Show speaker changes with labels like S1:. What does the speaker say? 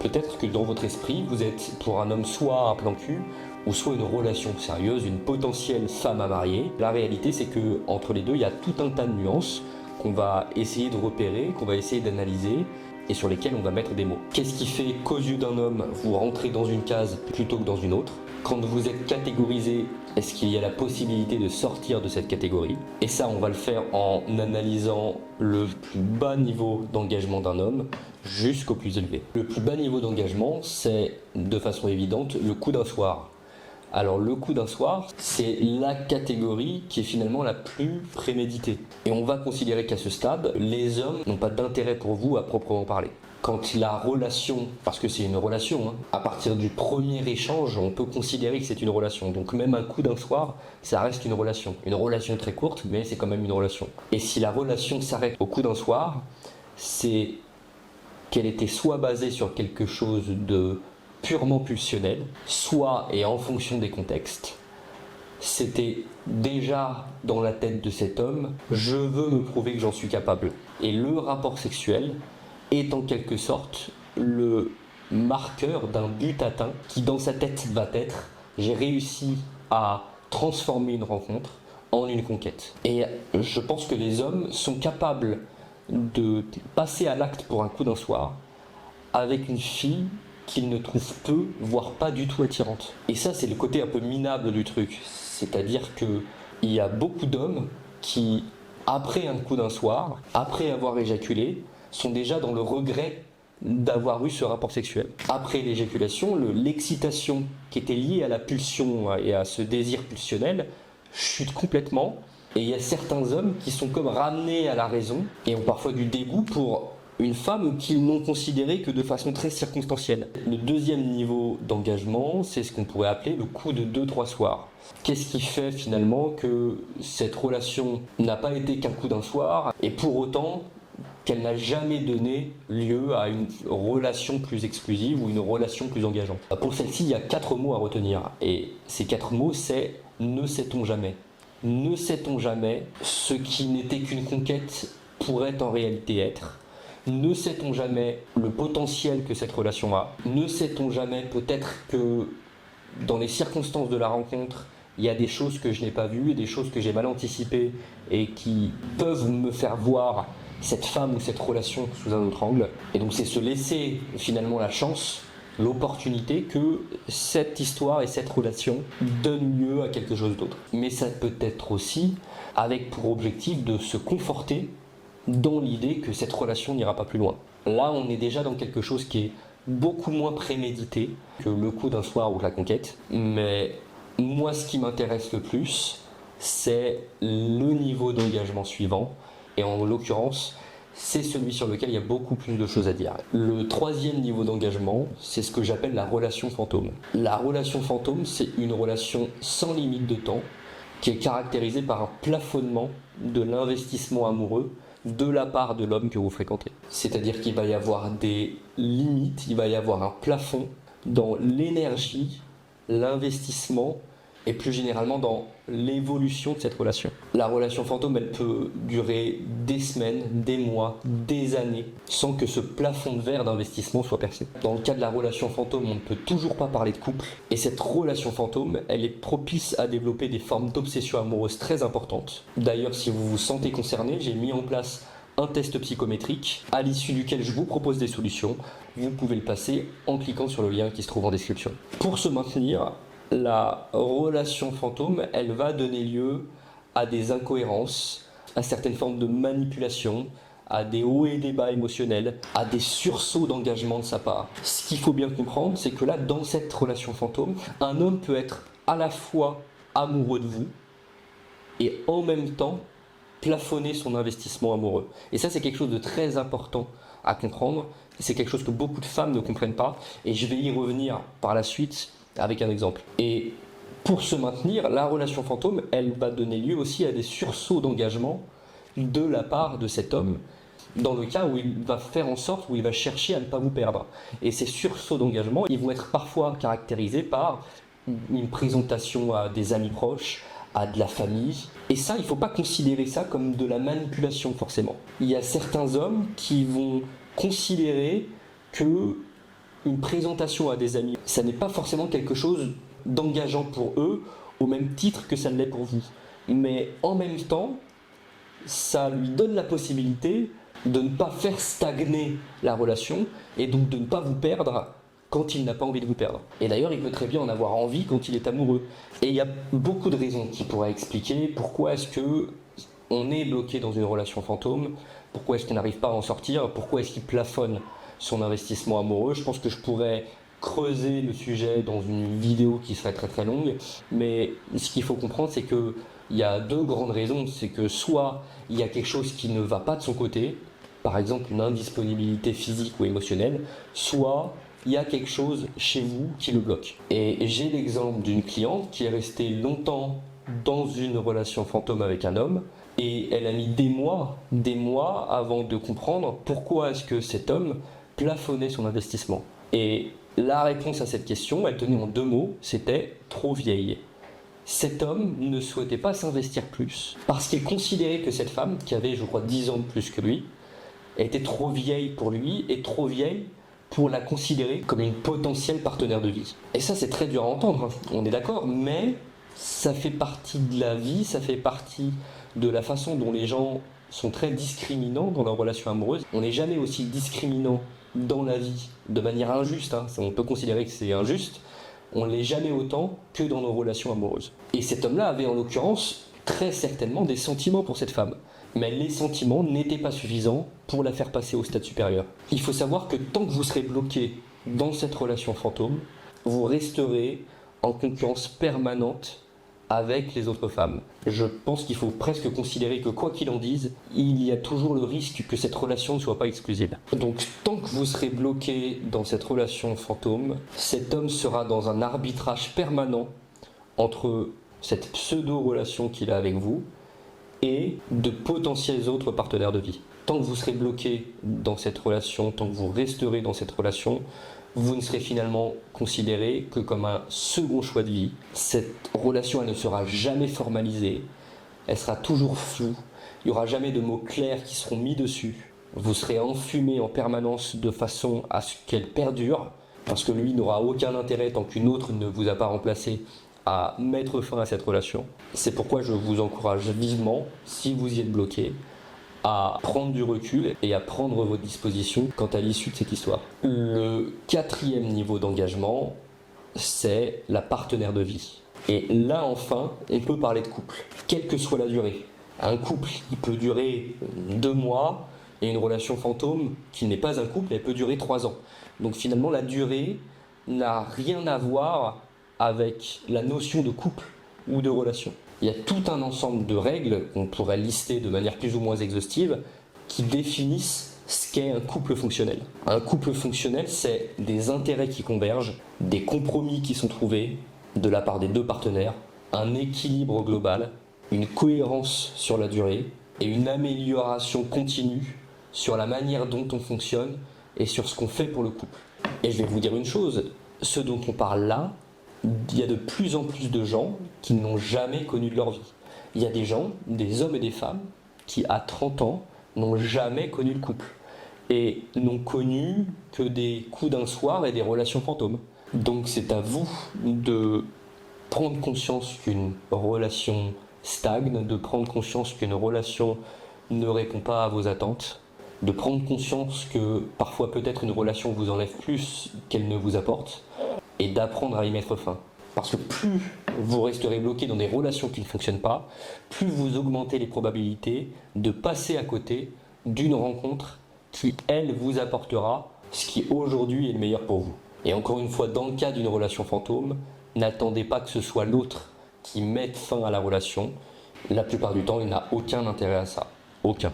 S1: Peut-être que dans votre esprit, vous êtes pour un homme soit un plan cul, ou soit une relation sérieuse, une potentielle femme à marier. La réalité, c'est que entre les deux, il y a tout un tas de nuances qu'on va essayer de repérer, qu'on va essayer d'analyser, et sur lesquelles on va mettre des mots. Qu'est-ce qui fait qu'aux yeux d'un homme, vous rentrez dans une case plutôt que dans une autre? Quand vous êtes catégorisé, est-ce qu'il y a la possibilité de sortir de cette catégorie? Et ça, on va le faire en analysant le plus bas niveau d'engagement d'un homme jusqu'au plus élevé. Le plus bas niveau d'engagement, c'est de façon évidente le coup d'un soir. Alors le coup d'un soir, c'est la catégorie qui est finalement la plus préméditée. Et on va considérer qu'à ce stade, les hommes n'ont pas d'intérêt pour vous à proprement parler. Quand la relation, parce que c'est une relation, à partir du premier échange, on peut considérer que c'est une relation. Donc même un coup d'un soir, ça reste une relation. Une relation très courte, mais c'est quand même une relation. Et si la relation s'arrête au coup d'un soir, c'est qu'elle était soit basée sur quelque chose de purement pulsionnel, soit, et en fonction des contextes, c'était déjà dans la tête de cet homme, je veux me prouver que j'en suis capable. Et le rapport sexuel est en quelque sorte le marqueur d'un but atteint qui dans sa tête va être j'ai réussi à transformer une rencontre en une conquête. Et je pense que les hommes sont capables de passer à l'acte pour un coup d'un soir avec une fille qu'ils ne trouvent peu, voire pas du tout attirante. Et ça, c'est le côté un peu minable du truc. C'est-à-dire qu'il y a beaucoup d'hommes qui, après un coup d'un soir, après avoir éjaculé, sont déjà dans le regret d'avoir eu ce rapport sexuel. Après l'éjaculation, l'excitation qui était liée à la pulsion et à ce désir pulsionnel chute complètement. Et il y a certains hommes qui sont comme ramenés à la raison et ont parfois du dégoût pour une femme qu'ils n'ont considérée que de façon très circonstancielle. Le deuxième niveau d'engagement, c'est ce qu'on pourrait appeler le coup de 2-3 soirs. Qu'est-ce qui fait finalement que cette relation n'a pas été qu'un coup d'un soir et pour autant qu'elle n'a jamais donné lieu à une relation plus exclusive ou une relation plus engageante? Pour celle-ci, il y a 4 mots à retenir et ces 4 mots, c'est « ne sait-on jamais ». Ne sait-on jamais ce qui n'était qu'une conquête pourrait en réalité être? Ne sait-on jamais le potentiel que cette relation a? Ne sait-on jamais peut-être que dans les circonstances de la rencontre, il y a des choses que je n'ai pas vues, des choses que j'ai mal anticipées et qui peuvent me faire voir cette femme ou cette relation sous un autre angle. Et donc c'est se laisser finalement la chance, l'opportunité que cette histoire et cette relation donnent lieu à quelque chose d'autre. Mais ça peut être aussi avec pour objectif de se conforter dans l'idée que cette relation n'ira pas plus loin. Là, on est déjà dans quelque chose qui est beaucoup moins prémédité que le coup d'un soir ou la conquête. Mais moi, ce qui m'intéresse le plus, c'est le niveau d'engagement suivant. Et en l'occurrence, c'est celui sur lequel il y a beaucoup plus de choses à dire. Le troisième niveau d'engagement, c'est ce que j'appelle la relation fantôme. La relation fantôme, c'est une relation sans limite de temps qui est caractérisée par un plafonnement de l'investissement amoureux de la part de l'homme que vous fréquentez. C'est-à-dire qu'il va y avoir des limites, il va y avoir un plafond dans l'énergie, l'investissement et plus généralement dans l'évolution de cette relation. La relation fantôme, elle peut durer des semaines, des mois, des années, sans que ce plafond de verre d'investissement soit percé. Dans le cas de la relation fantôme, on ne peut toujours pas parler de couple, et cette relation fantôme, elle est propice à développer des formes d'obsession amoureuse très importantes. D'ailleurs, si vous vous sentez concerné, j'ai mis en place un test psychométrique à l'issue duquel je vous propose des solutions. Vous pouvez le passer en cliquant sur le lien qui se trouve en description. Pour se maintenir, la relation fantôme, elle va donner lieu à des incohérences, à certaines formes de manipulation, à des hauts et des bas émotionnels, à des sursauts d'engagement de sa part. Ce qu'il faut bien comprendre, c'est que là, dans cette relation fantôme, un homme peut être à la fois amoureux de vous et en même temps plafonner son investissement amoureux. Et ça, c'est quelque chose de très important à comprendre. C'est quelque chose que beaucoup de femmes ne comprennent pas et je vais y revenir par la suite avec un exemple. Et pour se maintenir, la relation fantôme, elle va donner lieu aussi à des sursauts d'engagement de la part de cet homme, dans le cas où il va faire en sorte, où il va chercher à ne pas vous perdre. Et ces sursauts d'engagement, ils vont être parfois caractérisés par une présentation à des amis proches, à de la famille. Et ça, il ne faut pas considérer ça comme de la manipulation forcément. Il y a certains hommes qui vont considérer que une présentation à des amis, ça n'est pas forcément quelque chose d'engageant pour eux, au même titre que ça l'est pour vous. Mais en même temps, ça lui donne la possibilité de ne pas faire stagner la relation et donc de ne pas vous perdre quand il n'a pas envie de vous perdre. Et d'ailleurs, il peut très bien en avoir envie quand il est amoureux. Et il y a beaucoup de raisons qui pourraient expliquer pourquoi est-ce que on est bloqué dans une relation fantôme, pourquoi est-ce qu'il n'arrive pas à en sortir, pourquoi est-ce qu'il plafonne son investissement amoureux. Je pense que je pourrais creuser le sujet dans une vidéo qui serait très très longue, mais ce qu'il faut comprendre, c'est qu'il y a deux grandes raisons. C'est que soit il y a quelque chose qui ne va pas de son côté, par exemple une indisponibilité physique ou émotionnelle, soit il y a quelque chose chez vous qui le bloque. Et j'ai l'exemple d'une cliente qui est restée longtemps dans une relation fantôme avec un homme, et elle a mis des mois avant de comprendre pourquoi est-ce que cet homme plafonnait son investissement. Et la réponse à cette question, elle tenait en deux mots, c'était trop vieille. Cet homme ne souhaitait pas s'investir plus parce qu'il considérait que cette femme, qui avait je crois 10 ans de plus que lui, était trop vieille pour lui et trop vieille pour la considérer comme une potentielle partenaire de vie. Et ça, c'est très dur à entendre, on est d'accord, mais ça fait partie de la vie, ça fait partie de la façon dont les gens sont très discriminants dans leur relation amoureuse. On n'est jamais aussi discriminant dans la vie de manière injuste, on peut considérer que c'est injuste, on ne l'est jamais autant que dans nos relations amoureuses. Et cet homme-là avait en l'occurrence très certainement des sentiments pour cette femme. Mais les sentiments n'étaient pas suffisants pour la faire passer au stade supérieur. Il faut savoir que tant que vous serez bloqué dans cette relation fantôme, vous resterez en concurrence permanente avec les autres femmes. Je pense qu'il faut presque considérer que quoi qu'il en dise, il y a toujours le risque que cette relation ne soit pas exclusive. Donc tant que vous serez bloqué dans cette relation fantôme, cet homme sera dans un arbitrage permanent entre cette pseudo-relation qu'il a avec vous et de potentiels autres partenaires de vie. Tant que vous serez bloqué dans cette relation, tant que vous resterez dans cette relation, vous ne serez finalement considéré que comme un second choix de vie. Cette relation, elle ne sera jamais formalisée, elle sera toujours floue, il n'y aura jamais de mots clairs qui seront mis dessus. Vous serez enfumé en permanence de façon à ce qu'elle perdure, parce que lui n'aura aucun intérêt tant qu'une autre ne vous a pas remplacé à mettre fin à cette relation. C'est pourquoi je vous encourage vivement, si vous y êtes bloqué, à prendre du recul et à prendre vos dispositions quant à l'issue de cette histoire. Le quatrième niveau d'engagement, c'est la partenaire de vie. Et là enfin, on peut parler de couple, quelle que soit la durée. Un couple, il peut durer 2 mois, et une relation fantôme, qui n'est pas un couple, elle peut durer 3 ans. Donc finalement, la durée n'a rien à voir avec la notion de couple ou de relation. Il y a tout un ensemble de règles qu'on pourrait lister de manière plus ou moins exhaustive qui définissent ce qu'est un couple fonctionnel. Un couple fonctionnel, c'est des intérêts qui convergent, des compromis qui sont trouvés de la part des deux partenaires, un équilibre global, une cohérence sur la durée et une amélioration continue sur la manière dont on fonctionne et sur ce qu'on fait pour le couple. Et je vais vous dire une chose, ce dont on parle là, il y a de plus en plus de gens qui n'ont jamais connu de leur vie. Il y a des gens, des hommes et des femmes, qui à 30 ans n'ont jamais connu le couple et n'ont connu que des coups d'un soir et des relations fantômes. Donc c'est à vous de prendre conscience qu'une relation stagne, de prendre conscience qu'une relation ne répond pas à vos attentes, de prendre conscience que parfois peut-être une relation vous enlève plus qu'elle ne vous apporte, et d'apprendre à y mettre fin. Parce que plus vous resterez bloqué dans des relations qui ne fonctionnent pas, plus vous augmentez les probabilités de passer à côté d'une rencontre qui, elle, vous apportera ce qui aujourd'hui est le meilleur pour vous. Et encore une fois, dans le cas d'une relation fantôme, n'attendez pas que ce soit l'autre qui mette fin à la relation. La plupart du temps, il n'a aucun intérêt à ça. Aucun.